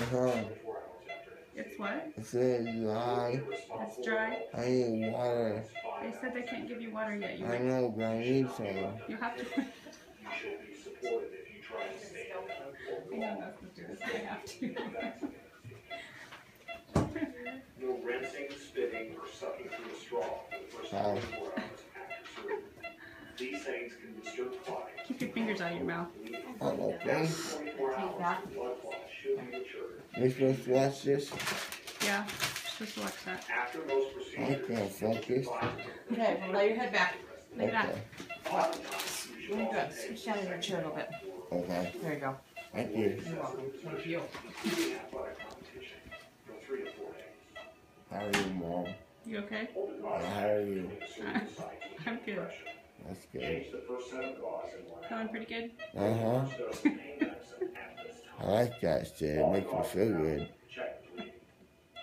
Uh-huh. It's what? It's dry. It's dry? I need water. They said they can't give you water yet. I know, but I need some. You have to. I know I'm not supposed to do this, but I have to. No rinsing, spitting, or sucking through a straw for the first 24 hours after surgery. These things can disturb clotting. Keep your fingers out of your mouth. Oh, okay. 24 hours, blood clot should be matured. You're supposed to watch this? Yeah, just watch that. After most I procedures, can't focus. Okay, well, lay your head back. Like that. Really good. Switch down in your chair a little bit. Okay. There you go. Thank you. You're welcome. Thank you. athletic competition for 3 to 4 days. How are you, Mom? You okay? How are you? I'm good. That's good. Change the first set of gauze in one Feeling pretty good? Uh-huh. dose of pain medicine at this time. I like that shit. It makes me feel good. Check bleeding.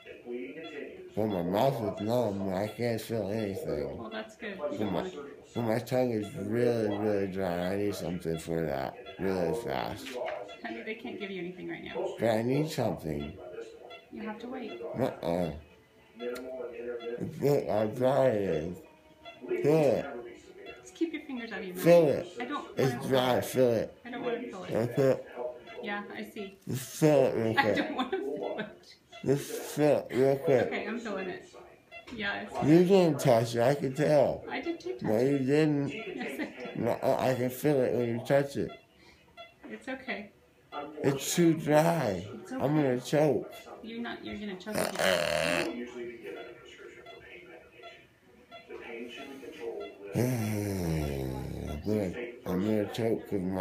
If bleeding continues, But my mouth is numb. I can't feel anything. Well, that's good. You But don't my, want to. but my tongue is really, really dry. I need something for that really fast. Honey, they can't give you anything right now. But I need something. You have to wait. Uh-uh. minimal and intermittent Look how dry it is. Feel it. Just keep your fingers out of your mouth. Feel it. I don't It's want to. dry. Feel it. I don't want to feel it. That's it. Yeah, I see. Just feel it real I quick. don't want to feel it. Just feel it real quick. Okay, I'm feeling it. Yeah, I see. You didn't touch it. I can tell. I did too. No, you didn't. Yes, I did. No, I can feel it when you touch it. It's okay. It's too dry. It's okay. I'm gonna choke. You're gonna choke if you do. usually be given a prescription for pain medication. The pain should be controlled with I'm gonna choke because my